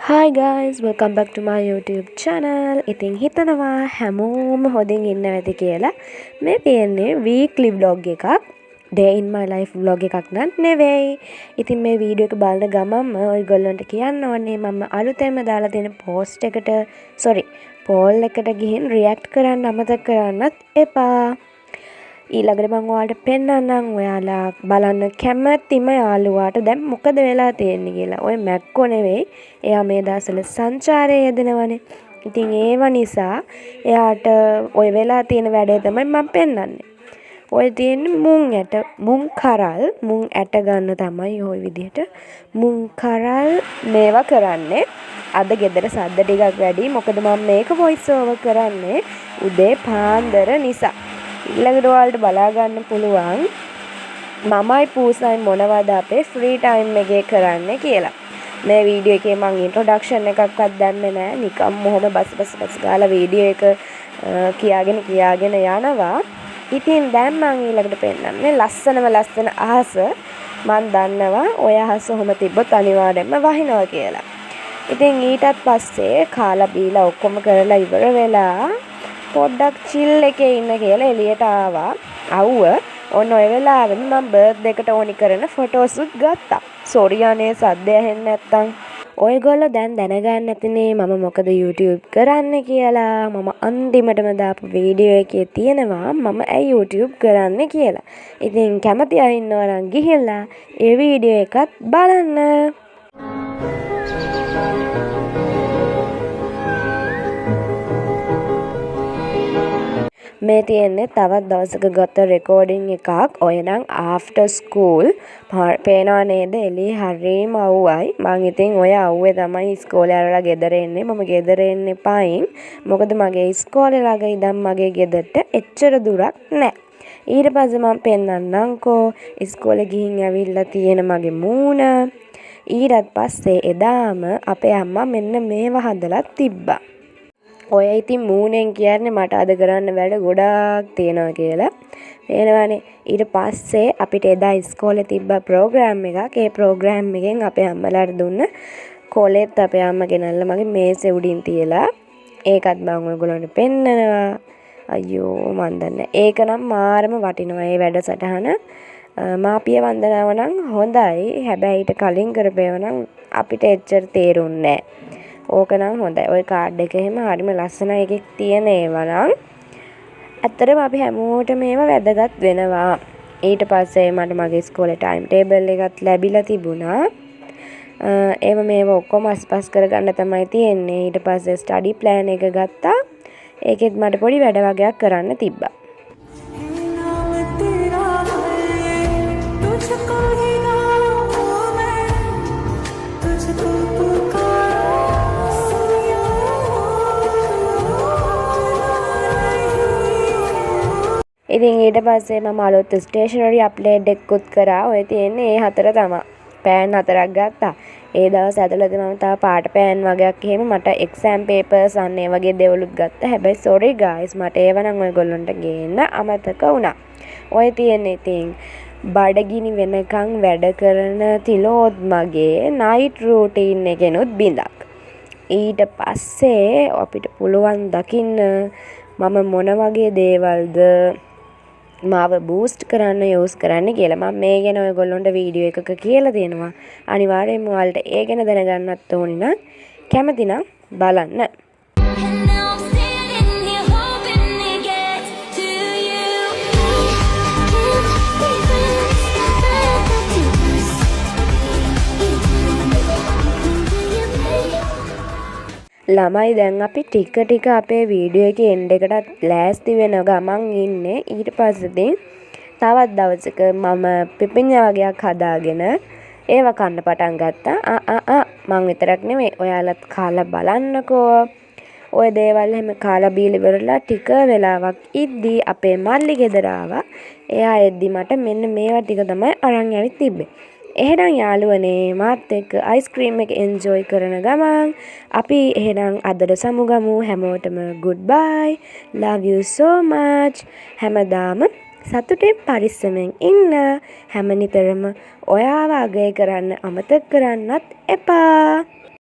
Hi guys, welcome back to my YouTube channel. ඉතින් හිතනවා හැමෝම හොඳින් ඉන්න ඇති කියලා. මේ තියෙන්නේ weekly vlog එකක්. Day in my life vlog එකක් නෙවෙයි. ඉතින් මේ වීඩියෝ එක බලන ගමන්ම ඔයගොල්ලන්ට කියන්න ඕනේ මම අලුතෙන්ම දාලා තියෙන poll එකට ගිහින් react කරන්න අමතක කරන්නත් එපා. ඊළඟට මම ඔයාලට පෙන්නන්නම් ඔයාලා බලන්න කැමැතිම යාළුවාට දැන් මොකද වෙලා තියෙන්නේ කියලා. ඔය මැක්කෝ නෙවෙයි. එයා මේ දවස්වල සංචාරයේ යෙදෙනවනේ. ඉතින් ඒව නිසා එයාට ඔය වෙලා තියෙන වැඩේ තමයි මම පෙන්නන්නේ. ඔය තියෙන්නේ මුං ඇට ගන්න තමයි ওই විදිහට මුං කරල් මේවා කරන්නේ. අද ගෙදර සද්ද ටිකක් වැඩි. මොකද මම මේක voice over කරන්නේ උදේ පාන්දර නිසා. ඊළඟට ඔයාලට බලා ගන්න පුළුවන් මමයි පූසයි මොනවද අපේ ෆ්‍රී ටයිම් එකේ කරන්නේ කියලා. මේ වීඩියෝ එකේ මම ඉන්ට්‍රොඩක්ෂන් එකක්වත් දැම්මේ නැහැ. නිකම් මොහොම බස් ගාලා වීඩියෝ එක කියාගෙන යනවා. ඉතින් දැන් මම ඊළඟට පෙන්නන්නේ ලස්සන අහස. මම දන්නවා ඔය අහස ඔහොම තිබ්බොත් අනිවාර්යෙන්ම වහිනවා කියලා. ඉතින් ඊටත් පස්සේ කාලා බීලා ඔක්කොම කරලා ඉවර වෙලා පොඩ්ඩක් chill එකේ ඉන්න කියලා එළියට ආවා. ඔන්න ඔය වෙලාවෙම මම බර්ත්ඩේ එකට ඕනි කරන ෆොටෝස් උත් ගත්තා. සෝරි අනේ සද්ද ඇහෙන්නේ නැත්තම්. ඔයගොල්ලෝ දැන් දැනගන්න ඇතිනේ මම මොකද YouTube කරන්නේ කියලා. මම අන්තිමටම දාපු වීඩියෝ එකේ තියෙනවා මම ඇයි YouTube කරන්නේ කියලා. ඉතින් කැමති අය ඉන්නවා නම් ගිහිල්ලා ඒ වීඩියෝ එකත් බලන්න. මේ තියෙන්නේ තවත් දවසක ගත රෙකෝඩින් එකක්. ඔය නම් ආෆ්ටර් ස්කූල් පේනවා නේද එළියේ හරියම අවුවයි. මං ඉතින් ඔය අවුවේ තමයි ඉස්කෝලේ අරලා ගෙදර එන්නේ. මම ගෙදර එන්නේ පයින්. මොකද මගේ ඉස්කෝලේ ළඟ ඉඳන් මගේ ගෙදරට එච්චර දුරක් නැහැ. ඊට පස්සේ මම පෙන්නන්නම්කෝ ඉස්කෝලේ ගිහින් ඇවිල්ලා තියෙන මගේ මූණ. ඊට පස්සේ එදාම අපේ අම්මා මෙන්න මේව හදලා තිබ්බා. ඔය ඉතින් මූණෙන් කියන්නේ මට අද කරන්න වැඩ ගොඩාක් තියෙනවා කියලා. පේනවනේ. ඊට පස්සේ අපිට එදා ඉස්කෝලේ තිබ්බ ප්‍රෝග්‍රෑම් එකක්. ඒ ප්‍රෝග්‍රෑම් එකෙන් අපේ අම්මලාට දුන්න කොලෙත් අපේ අම්මා ගෙනල්ලා මගේ මේසේ උඩින් තියලා ඒකත් මම ඔයගොල්ලන්ට පෙන්නනවා. අයියෝ මන් දන්නේ. ඒක නම් මාරම වටිනවා මේ වැඩසටහන. මාපිය වන්දනාව නම් හොඳයි. හැබැයි ඊට කලින් කරපේව නම් අපිට එච්චර තේරුන්නේ නැහැ. ඕක නම් හොඳයි. ওই කාඩ් එක එහෙම හරිම ලස්සනයි එකක් තියෙන ඒවා නම් ඇත්තටම අපි හැමෝටම මේවා වැදගත් වෙනවා. ඊට පස්සේ මට මගේ ඉස්කෝලේ ටයිම් ටේබල් එකත් ලැබිලා තිබුණා. මේව ඔක්කොම අස්පස් කරගන්න තමයි තියෙන්නේ. ඊට පස්සේ ස්ටඩි ප්ලෑන් එක ගත්තා. ඒකෙත් මට පොඩි වැඩ වගේක් කරන්න තිබ්බා. ඉතින් ඊට පස්සේ මම අලුත් ස්ටේෂනරි අප්ඩේට් එකකුත් කරා. ඔය තියෙන්නේ ඒ හතර තමයි. පෑන් 4ක් ගත්තා. ඒ දවස් ඇතුළත මම තව පාට පෑන් වගේක් එහෙම මට එක්සෑම් පේපර්ස් අන්න ඒ වගේ දේවලුත් ගත්තා. හැබැයි sorry guys මට ඒව නම් ඔයගොල්ලන්ට ගේන්න අමතක වුණා. ඔය තියෙන්නේ ඉතින් බඩගිනි වෙනකන් වැඩ කරන තිලෝත් මගේ නයිට් රූටීන් එකෙනුත් බිඳක්. ඊට පස්සේ අපිට පුළුවන් දකින්න මම මොන වගේ දේවල්ද මාව බූස්ට් කරන්න යූස් කරන්න කියලා. මම මේ ගැන ඔයගොල්ලන්ට වීඩියෝ එකක කියලා දෙනවා. අනිවාර්යෙන්ම ඔයාලට ඒ ගැන දැනගන්නත් ඕනි නම් කැමති නම් බලන්න. ළමයි දැන් අපි ටික අපේ වීඩියෝ එකේ එන්ඩ් එකටත් ලෑස්ති වෙන ගමන් ඉන්නේ. ඊට පස්සේ තවත් දවසක මම පිපිඤ්ඤා වගේක් හදාගෙන ඒව කන්න පටන් ගත්තා. මං විතරක් නෙමෙයි ඔයාලත් කාලා බලන්නකෝ. ඔය දේවල් එහෙම කාලා බීලා ඉවරලා ටික වෙලාවක් ඉද්දි අපේ මල්ලි ගෙදර ආවා. එයා එද්දි මට මෙන්න මේවා ටික තමයි අරන් ඇවිත් තිබ්බේ. එහෙනම් යාළුවනේ මාත් එක්ක අයිස්ක්‍රීම් එක එන්ජොයි කරන ගමන් අපි එහෙනම් අදට සමුගමු. හැමෝටම goodbye, love you so much. හැමදාම සතුටින් පරිස්සමෙන් ඉන්න. හැම නිතරම ඔයාව අගය කරන්න අමතක කරන්නත් එපා.